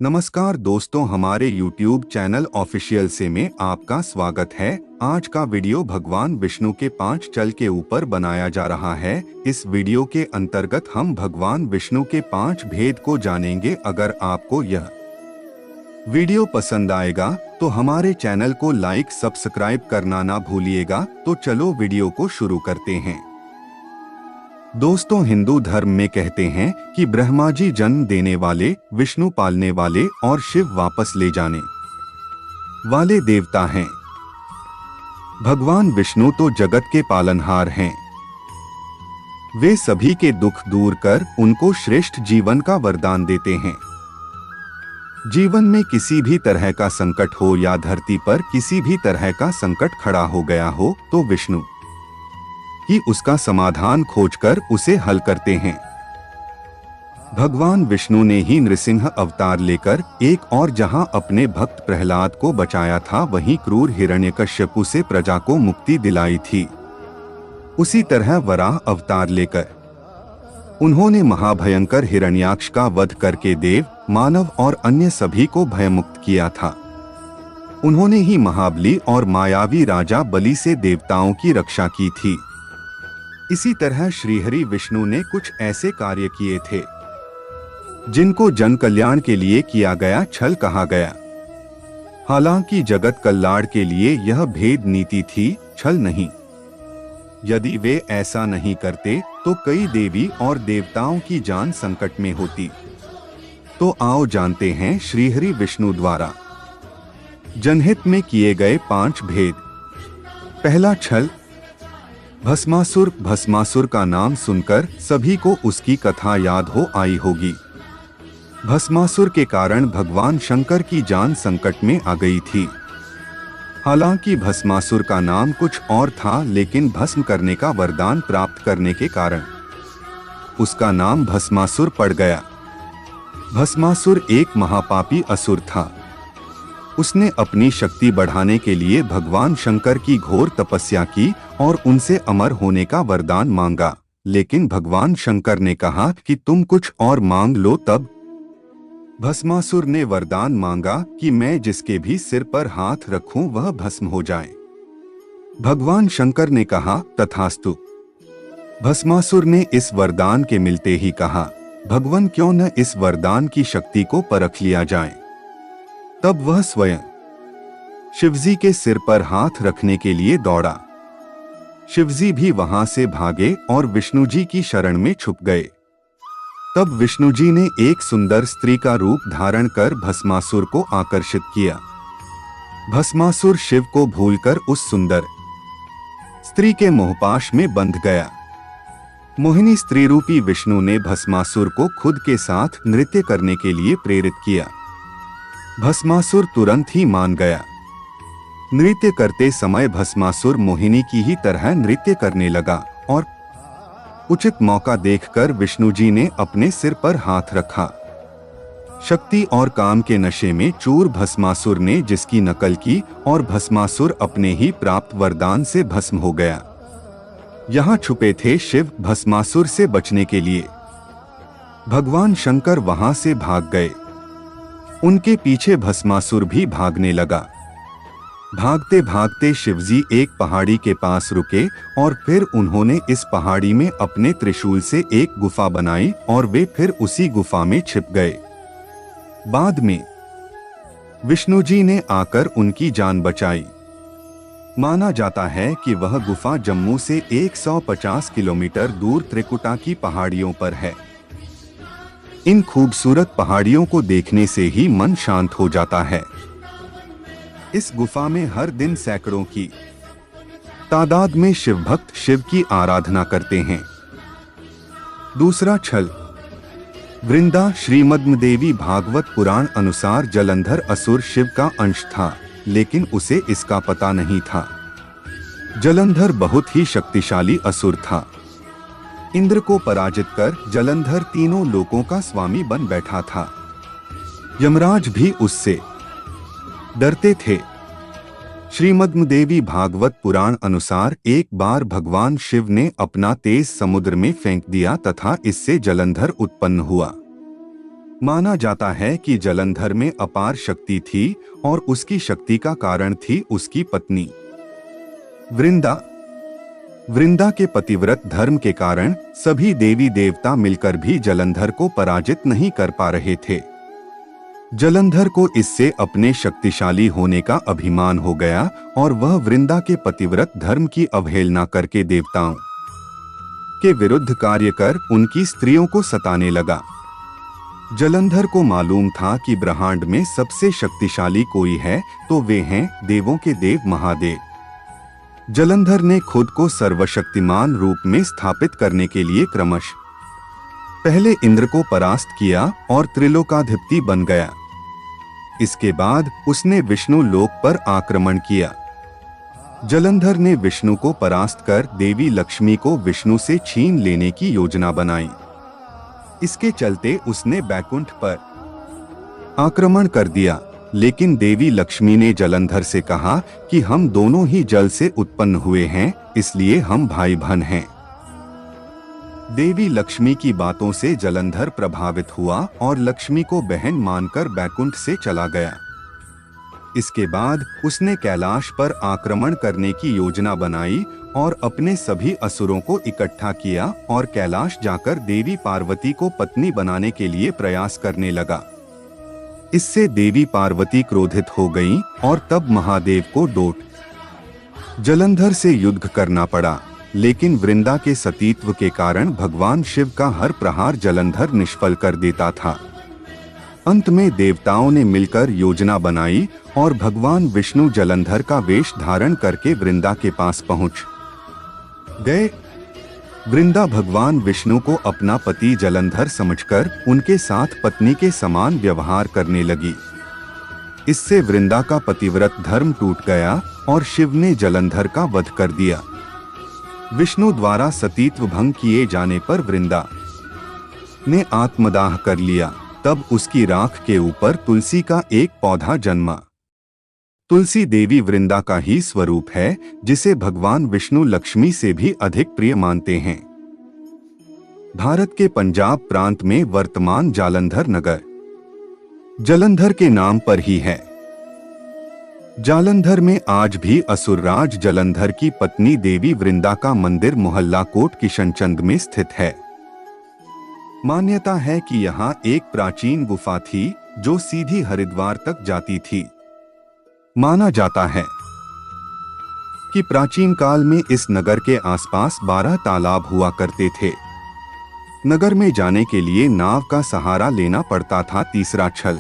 नमस्कार दोस्तों, हमारे YouTube चैनल ऑफिशियल से में आपका स्वागत है। आज का वीडियो भगवान विष्णु के 5 चल के ऊपर बनाया जा रहा है। इस वीडियो के अंतर्गत हम भगवान विष्णु के 5 भेद को जानेंगे। अगर आपको यह वीडियो पसंद आएगा तो हमारे चैनल को लाइक सब्सक्राइब करना ना भूलिएगा। तो चलो वीडियो को शुरू करते हैं। दोस्तों, हिंदू धर्म में कहते हैं कि ब्रह्मा जी जन्म देने वाले, विष्णु पालने वाले और शिव वापस ले जाने वाले देवता हैं। भगवान विष्णु तो जगत के पालनहार हैं। वे सभी के दुख दूर कर उनको श्रेष्ठ जीवन का वरदान देते हैं। जीवन में किसी भी तरह का संकट हो या धरती पर किसी भी तरह का संकट खड़ा हो गया हो तो विष्णु कि उसका समाधान खोजकर उसे हल करते हैं। भगवान विष्णु ने ही नृसिंह अवतार लेकर एक और जहां अपने भक्त प्रहलाद को बचाया था, वहीं क्रूर हिरण्यकश्यपु से प्रजा को मुक्ति दिलाई थी। उसी तरह वराह अवतार लेकर उन्होंने महाभयंकर हिरण्याक्ष का वध करके देव, मानव और अन्य सभी को भयमुक्त किया था। उन्होंने ही महाबली और मायावी राजा बलि से देवताओं की रक्षा की थी। इसी तरह श्रीहरि विष्णु ने कुछ ऐसे कार्य किए थे जिनको जन कल्याण के लिए किया गया छल कहा गया। हालांकि जगत कल्याण के लिए यह भेद नीति थी, छल नहीं। यदि वे ऐसा नहीं करते तो कई देवी और देवताओं की जान संकट में होती। तो आओ जानते हैं श्रीहरि विष्णु द्वारा जनहित में किए गए 5 भेद। पहला, छल। भस्मासुर का नाम सुनकर सभी को उसकी कथा याद हो आई होगी। भस्मासुर के कारण भगवान शंकर की जान संकट में आ गई थी। हालांकि भस्मासुर का नाम कुछ और था, लेकिन भस्म करने का वरदान प्राप्त करने के कारण उसका नाम भस्मासुर पड़ गया। भस्मासुर एक महापापी असुर था। उसने अपनी शक्ति बढ़ाने के लिए भगवान शंकर की घोर तपस्या की और उनसे अमर होने का वरदान मांगा। लेकिन भगवान शंकर ने कहा कि तुम कुछ और मांग लो। तब भस्मासुर ने वरदान मांगा कि मैं जिसके भी सिर पर हाथ रखूं वह भस्म हो जाए। भगवान शंकर ने कहा, तथास्तु। भस्मासुर ने इस वरदान के मिलते ही कहा, भगवान क्यों न इस वरदान की शक्ति को परख लिया जाए। तब वह स्वयं शिवजी के सिर पर हाथ रखने के लिए दौड़ा। शिवजी भी वहां से भागे और विष्णु जी की शरण में छुप गए। तब विष्णु जी ने एक सुंदर स्त्री का रूप धारण कर भस्मासुर को आकर्षित किया। भस्मासुर शिव को भूलकर उस सुंदर स्त्री के मोहपाश में बंध गया। मोहिनी स्त्री रूपी विष्णु ने भस्मासुर को खुद के साथ नृत्य करने के लिए प्रेरित किया। भस्मासुर तुरंत ही मान गया। नृत्य करते समय भस्मासुर मोहिनी की ही तरह नृत्य करने लगा और उचित मौका देखकर विष्णु जी ने अपने सिर पर हाथ रखा। शक्ति और काम के नशे में चूर भस्मासुर ने जिसकी नकल की और भस्मासुर अपने ही प्राप्त वरदान से भस्म हो गया। यहाँ छुपे थे शिव। भस्मासुर से बचने के लिए भगवान शंकर वहां से भाग गए। उनके पीछे भस्मासुर भी भागने लगा। भागते भागते शिवजी एक पहाड़ी के पास रुके और फिर उन्होंने इस पहाड़ी में अपने त्रिशूल से एक गुफा बनाई और वे फिर उसी गुफा में छिप गए। बाद में विष्णु जी ने आकर उनकी जान बचाई। माना जाता है कि वह गुफा जम्मू से 150 किलोमीटर दूर त्रिकुटा की पहाड़ियों पर है। इन खूबसूरत पहाड़ियों को देखने से ही मन शांत हो जाता है। इस गुफा में हर दिन सैकड़ों की तादाद में शिव भक्त शिव की आराधना करते हैं। दूसरा, छल। वृंदा श्रीमद्देवी भागवत पुराण अनुसार जलंधर असुर शिव का अंश था, लेकिन उसे इसका पता नहीं था। जलंधर बहुत ही शक्तिशाली असुर था। इंद्र को पराजित कर जलंधर तीनों लोकों का स्वामी बन बैठा था। यमराज भी उससे डरते थे। श्रीमद्देवी भागवत पुराण अनुसार एक बार भगवान शिव ने अपना तेज समुद्र में फेंक दिया तथा इससे जलंधर उत्पन्न हुआ। माना जाता है कि जलंधर में अपार शक्ति थी और उसकी शक्ति का कारण थी उसकी पत्नी वृंदा। वृंदा के पतिव्रत धर्म के कारण सभी देवी देवता मिलकर भी जलंधर को पराजित नहीं कर पा रहे थे। जलंधर को इससे अपने शक्तिशाली होने का अभिमान हो गया और वह वृंदा के पतिव्रत धर्म की अवहेलना करके देवताओं के विरुद्ध कार्य कर उनकी स्त्रियों को सताने लगा। जलंधर को मालूम था कि ब्रह्मांड में सबसे शक्तिशाली कोई है तो वे हैं देवों के देव महादेव। जलंधर ने खुद को सर्वशक्तिमान रूप में स्थापित करने के लिए क्रमशः पहले इंद्र को परास्त किया और त्रिलोकाधिपति बन गया। इसके बाद उसने विष्णु लोक पर आक्रमण किया। जलंधर ने विष्णु को परास्त कर देवी लक्ष्मी को विष्णु से छीन लेने की योजना बनाई। इसके चलते उसने बैकुंठ पर आक्रमण कर दिया, लेकिन देवी लक्ष्मी ने जलंधर से कहा कि हम दोनों ही जल से उत्पन्न हुए हैं, इसलिए हम भाई बहन हैं। देवी लक्ष्मी की बातों से जलंधर प्रभावित हुआ और लक्ष्मी को बहन मानकर बैकुंठ से चला गया। इसके बाद उसने कैलाश पर आक्रमण करने की योजना बनाई और अपने सभी असुरों को इकट्ठा किया और कैलाश जाकर देवी पार्वती को पत्नी बनाने के लिए प्रयास करने लगा। इससे देवी पार्वती क्रोधित हो गईं और तब महादेव को जलंधर से युद्ध करना पड़ा, लेकिन वृंदा के सतीत्व के कारण भगवान शिव का हर प्रहार जलंधर निष्फल कर देता था। अंत में देवताओं ने मिलकर योजना बनाई और भगवान विष्णु जलंधर का वेश धारण करके वृंदा के पास पहुंच गए। वृंदा भगवान विष्णु को अपना पति जलंधर समझकर उनके साथ पत्नी के समान व्यवहार करने लगी। इससे वृंदा का पतिव्रत धर्म टूट गया और शिव ने जलंधर का वध कर दिया। विष्णु द्वारा सतीत्व भंग किए जाने पर वृंदा ने आत्मदाह कर लिया। तब उसकी राख के ऊपर तुलसी का एक पौधा जन्मा। तुलसी देवी वृंदा का ही स्वरूप है, जिसे भगवान विष्णु लक्ष्मी से भी अधिक प्रिय मानते हैं। भारत के पंजाब प्रांत में वर्तमान जालंधर नगर जलंधर के नाम पर ही है। जालंधर में आज भी असुरराज जलंधर की पत्नी देवी वृंदा का मंदिर मोहल्ला कोट किशनचंद में स्थित है। मान्यता है कि यहाँ एक प्राचीन गुफा थी जो सीधी हरिद्वार तक जाती थी। माना जाता है कि प्राचीन काल में इस नगर के आसपास 12 तालाब हुआ करते थे। नगर में जाने के लिए नाव का सहारा लेना पड़ता था। तीसरा छल।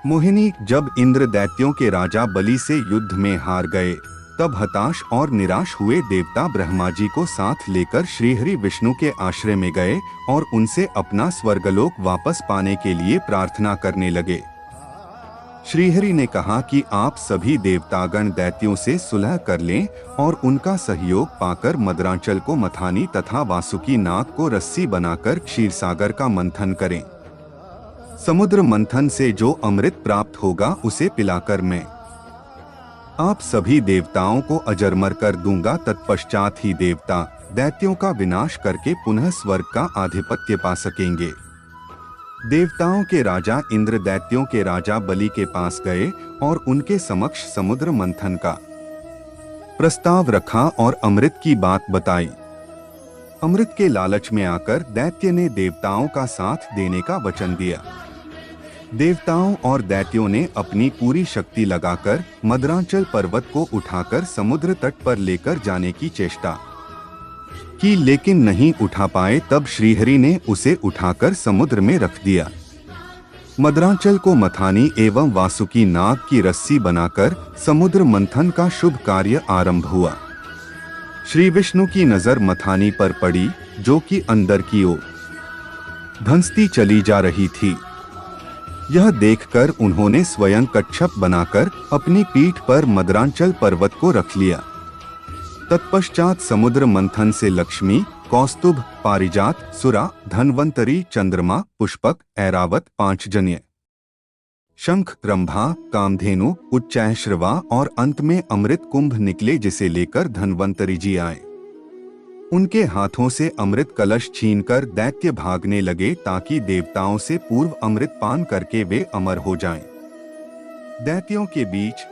मोहिनी जब इंद्र दैत्यों के राजा बलि से युद्ध में हार गए, तब हताश और निराश हुए देवता ब्रह्मा जी को साथ लेकर श्रीहरि विष्णु के आश्रय में गए और उनसे अपना स्वर्गलोक वापस पाने के लिए प्रार्थना करने लगे। श्रीहरि ने कहा कि आप सभी देवतागण दैत्यों से सुलह कर लें और उनका सहयोग पाकर मदरांचल को मथानी तथा वासुकी नाग को रस्सी बनाकर क्षीरसागर का मंथन करें। समुद्र मंथन से जो अमृत प्राप्त होगा उसे पिलाकर मैं आप सभी देवताओं को अजरमर कर दूंगा। तत्पश्चात ही देवता दैत्यों का विनाश करके पुनः स्वर्ग का आधिपत्य पा सकेंगे। देवताओं के राजा इंद्र दैत्यों के राजा बलि के पास गए और उनके समक्ष समुद्र मंथन का प्रस्ताव रखा और अमृत की बात बताई। अमृत के लालच में आकर दैत्य ने देवताओं का साथ देने का वचन दिया। देवताओं और दैत्यों ने अपनी पूरी शक्ति लगाकर मदरांचल पर्वत को उठाकर समुद्र तट पर लेकर जाने की चेष्टा की, लेकिन नहीं उठा पाए। तब श्रीहरि ने उसे उठाकर समुद्र में रख दिया। मदरांचल को मथानी एवं वासुकी नाग की रस्सी बनाकर समुद्र मंथन का शुभ कार्य आरंभ हुआ। श्री विष्णु की नजर मथानी पर पड़ी, जो कि अंदर की ओर धंसती चली जा रही थी। यह देखकर उन्होंने स्वयं कच्छप बनाकर अपनी पीठ पर मदरांचल पर्वत को रख लिया। तत्पश्चात समुद्र मंथन से लक्ष्मी, कौस्तुभ, पारिजात, सुरा, धन्वंतरी, चंद्रमा, पुष्पक, ऐरावत, 5 जन्य, शंख, रंभा, कामधेनु, उच्चैःश्रवा और अंत में अमृत कुंभ निकले, जिसे लेकर धन्वंतरी जी आए। उनके हाथों से अमृत कलश छीनकर दैत्य भागने लगे ताकि देवताओं से पूर्व अमृत पान करके वे अमर हो जाएं। दैत्यों के बीच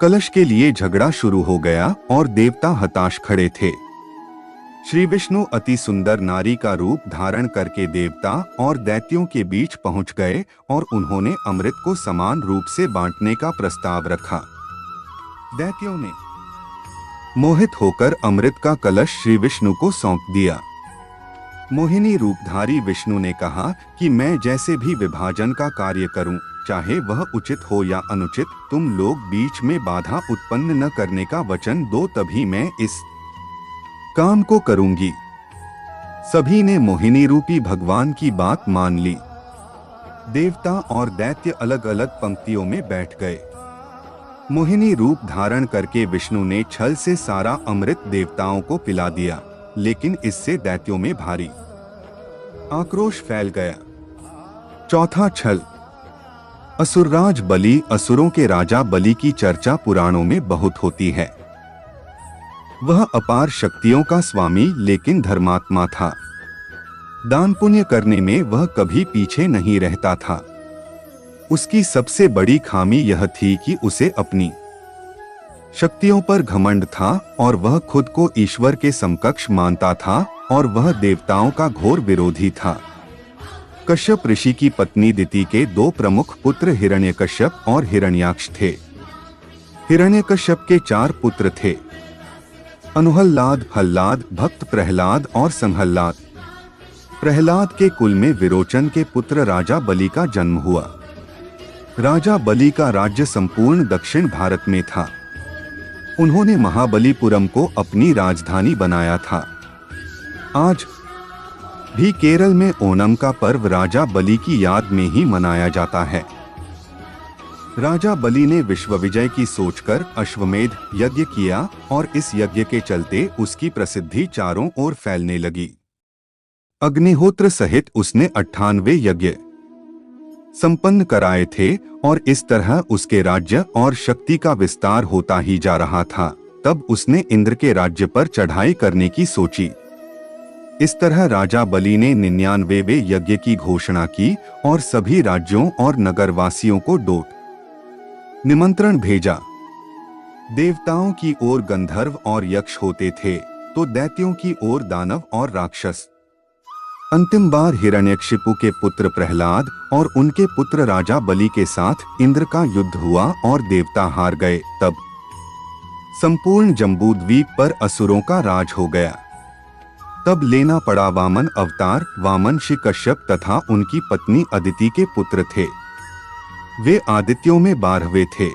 कलश के लिए झगड़ा शुरू हो गया और देवता हताश खड़े थे। श्री विष्णु अति सुंदर नारी का रूप धारण करके देवता और दैत्यों के बीच पहुंच गए और उन्होंने अमृत को समान रूप से बांटने का प्रस्ताव रखा। दैत्यों ने मोहित होकर अमृत का कलश श्री विष्णु को सौंप दिया। मोहिनी रूपधारी विष्णु ने कहा कि मैं जैसे भी विभाजन का कार्य करूं, चाहे वह उचित हो या अनुचित, तुम लोग बीच में बाधा उत्पन्न न करने का वचन दो, तभी मैं इस काम को करूंगी। सभी ने मोहिनी रूपी भगवान की बात मान ली। देवता और दैत्य अलग अलग पंक्तियों में बैठ गए। मोहिनी रूप धारण करके विष्णु ने छल से सारा अमृत देवताओं को पिला दिया, लेकिन इससे दैत्यों में भारी आक्रोश फैल गया। चौथा छल। असुरराज बलि। असुरों के राजा बलि की चर्चा पुराणों में बहुत होती है। वह अपार शक्तियों का स्वामी लेकिन धर्मात्मा था। दान पुण्य करने में वह कभी पीछे नहीं रहता था। उसकी सबसे बड़ी खामी यह थी कि उसे अपनी शक्तियों पर घमंड था और वह खुद को ईश्वर के समकक्ष मानता था और वह देवताओं का घोर विरोधी था। कश्यप ऋषि की पत्नी दिति के दो प्रमुख पुत्र हिरण्यकश्यप और हिरण्याक्ष थे। हिरण्यकश्यप के 4 पुत्र थे, अनुहल्लाद, हल्लाद, भक्त प्रहलाद और संहल्लाद। प्रहलाद के कुल में विरोचन के पुत्र राजा बलि का जन्म हुआ। राजा बलि का राज्य संपूर्ण दक्षिण भारत में था। उन्होंने महाबलीपुरम को अपनी राजधानी बनाया था। आज भी केरल में ओणम का पर्व राजा बलि की याद में ही मनाया जाता है। राजा बलि ने विश्व विजय की सोचकर अश्वमेध यज्ञ किया और इस यज्ञ के चलते उसकी प्रसिद्धि चारों ओर फैलने लगी। अग्निहोत्र सहित उसने 98 यज्ञ संपन्न कराए थे और इस तरह उसके राज्य और शक्ति का विस्तार होता ही जा रहा था। तब उसने इंद्र के राज्य पर चढ़ाई करने की सोची। इस तरह राजा बलि ने 99वें यज्ञ की घोषणा की और सभी राज्यों और नगरवासियों को डोट निमंत्रण भेजा। देवताओं की ओर गंधर्व और यक्ष होते थे तो दैत्यों की ओर दानव और राक्षस। अंतिम बार हिरण्यकशिपु के पुत्र प्रहलाद और उनके पुत्र राजा बलि के साथ इंद्र का युद्ध हुआ और देवता हार गए। तब संपूर्ण जम्बूद्वीप पर असुरों का राज हो गया। तब लेना पड़ा वामन अवतार। वामन श्री कश्यप तथा उनकी पत्नी अदिति के पुत्र थे। वे आदित्यों में 12वें थे।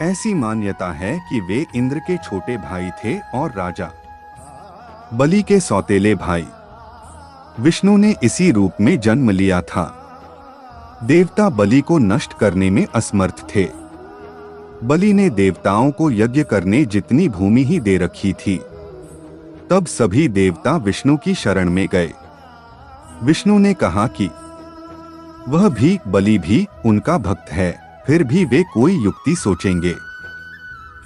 ऐसी मान्यता है कि वे इंद्र के छोटे भाई थे और राजा बलि के सौतेले भाई। विष्णु ने इसी रूप में जन्म लिया था। देवता बलि को नष्ट करने में असमर्थ थे। बलि ने देवताओं को यज्ञ करने जितनी भूमि ही दे रखी थी। तब सभी देवता विष्णु की शरण में गए। विष्णु ने कहा कि वह भी, बलि भी उनका भक्त है, फिर भी वे कोई युक्ति सोचेंगे।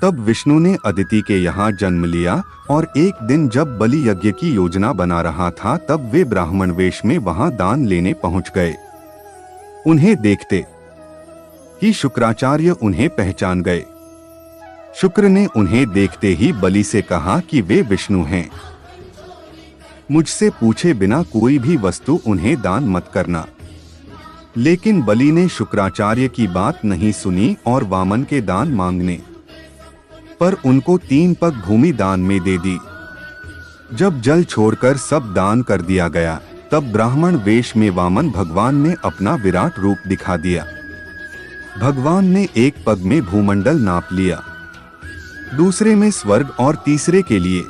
तब विष्णु ने अदिति के यहाँ जन्म लिया और एक दिन जब बलि यज्ञ की योजना बना रहा था तब वे ब्राह्मण वेश में वहां दान लेने पहुंच गए। उन्हें देखते ही शुक्राचार्य उन्हें पहचान गए। शुक्र ने उन्हें देखते ही बलि से कहा कि वे विष्णु हैं। मुझसे पूछे बिना कोई भी वस्तु उन्हें दान मत करना। लेकिन बलि ने शुक्राचार्य की बात नहीं सुनी और वामन के दान मांगने पर उनको 3 पग भूमि दान में दे दी। जब जल छोड़कर सब दान कर दिया गया तब ब्राह्मण वेश में वामन भगवान ने अपना विराट रूप दिखा दिया। भगवान ने एक पग में भूमंडल नाप लिया, दूसरे में स्वर्ग और तीसरे के लिए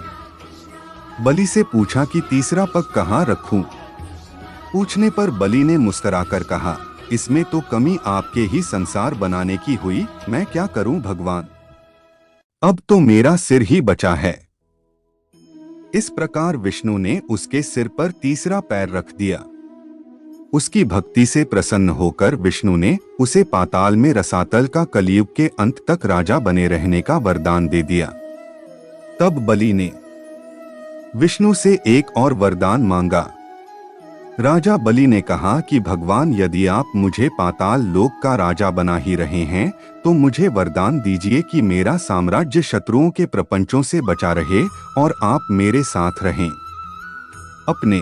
बलि से पूछा कि तीसरा पग कहाँ रखूं। पूछने पर बलि ने मुस्कुराकर कहा, इसमें तो कमी आपके ही संसार बनाने की हुई, मैं क्या करूं भगवान, अब तो मेरा सिर ही बचा है। इस प्रकार विष्णु ने उसके सिर पर तीसरा पैर रख दिया। उसकी भक्ति से प्रसन्न होकर विष्णु ने उसे पाताल में रसातल का कलयुग के अंत तक राजा बने रहने का वरदान दे दिया। तब बलि ने विष्णु से एक और वरदान मांगा। राजा बलि ने कहा कि भगवान, यदि आप मुझे पाताल लोक का राजा बना ही रहे हैं तो मुझे वरदान दीजिए कि मेरा साम्राज्य शत्रुओं के प्रपंचों से बचा रहे और आप मेरे साथ रहें। अपने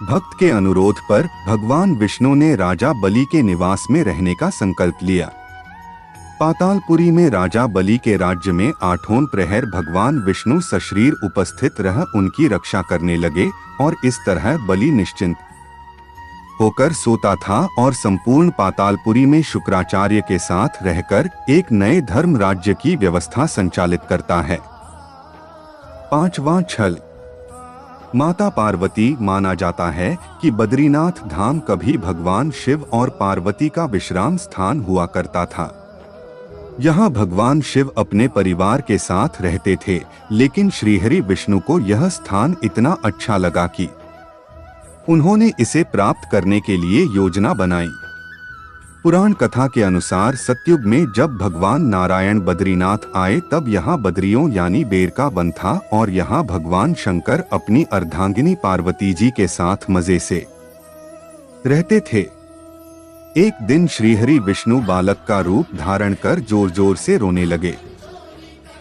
भक्त के अनुरोध पर भगवान विष्णु ने राजा बलि के निवास में रहने का संकल्प लिया। पातालपुरी में राजा बलि के राज्य में आठों प्रहर भगवान विष्णु सशरीर उपस्थित रह उनकी रक्षा करने लगे और इस तरह बलि निश्चिंत होकर सोता था और संपूर्ण पातालपुरी में शुक्राचार्य के साथ रहकर एक नए धर्म राज्य की व्यवस्था संचालित करता है। 5वां छल। माता पार्वती। माना जाता है कि बद्रीनाथ धाम कभी भगवान शिव और पार्वती का विश्राम स्थान हुआ करता था। यहाँ भगवान शिव अपने परिवार के साथ रहते थे, लेकिन श्रीहरि विष्णु को यह स्थान इतना अच्छा लगा कि उन्होंने इसे प्राप्त करने के लिए योजना बनाई। पुराण कथा के अनुसार सतयुग में जब भगवान नारायण बद्रीनाथ आए तब यहाँ बद्रियों यानी बेर का वन था और यहाँ भगवान शंकर अपनी अर्धांगिनी पार्वती जी के साथ मजे से रहते थे। एक दिन श्रीहरि विष्णु बालक का रूप धारण कर जोर जोर से रोने लगे।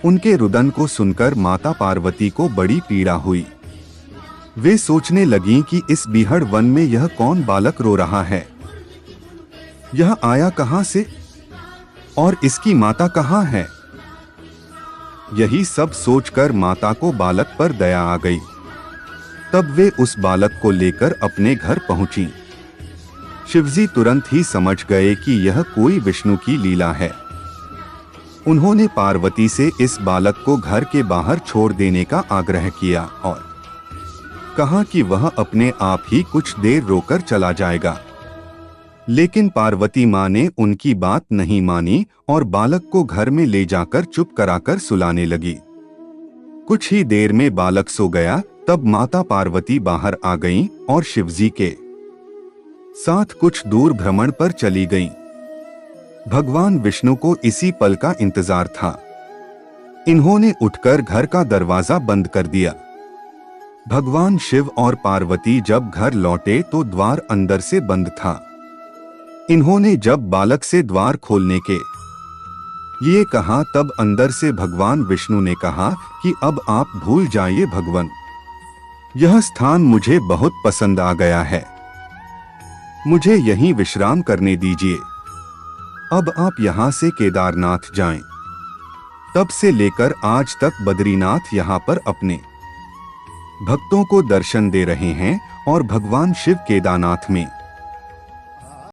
उनके रुदन को सुनकर माता पार्वती को बड़ी पीड़ा हुई। वे सोचने लगीं कि इस बीहड़ वन में यह कौन बालक रो रहा है, यह आया कहां से और इसकी माता कहां है। यही सब सोचकर माता को बालक पर दया आ गई। तब वे उस बालक को लेकर अपने घर पहुंची। शिवजी तुरंत ही समझ गए कि यह कोई विष्णु की लीला है। उन्होंने पार्वती से इस बालक को घर के बाहर छोड़ देने का आग्रह किया और कहा कि वह अपने आप ही कुछ देर रोकर चला जाएगा। लेकिन पार्वती माँ ने उनकी बात नहीं मानी और बालक को घर में ले जाकर चुप कराकर सुलाने लगी। कुछ ही देर में बालक सो गया। तब माता पार्वती बाहर आ गईं और शिवजी के साथ कुछ दूर भ्रमण पर चली गईं। भगवान विष्णु को इसी पल का इंतजार था। इन्होंने उठकर घर का दरवाजा बंद कर दिया। भगवान शिव और पार्वती जब घर लौटे तो द्वार अंदर से बंद था। इन्होंने जब बालक से द्वार खोलने के लिए कहा तब अंदर से भगवान विष्णु ने कहा कि अब आप भूल जाइए भगवान, यह स्थान मुझे बहुत पसंद आ गया है, मुझे यहीं विश्राम करने दीजिए। अब आप यहाँ से केदारनाथ जाएं। तब से लेकर आज तक बद्रीनाथ यहाँ पर अपने भक्तों को दर्शन दे रहे हैं और भगवान शिव केदारनाथ में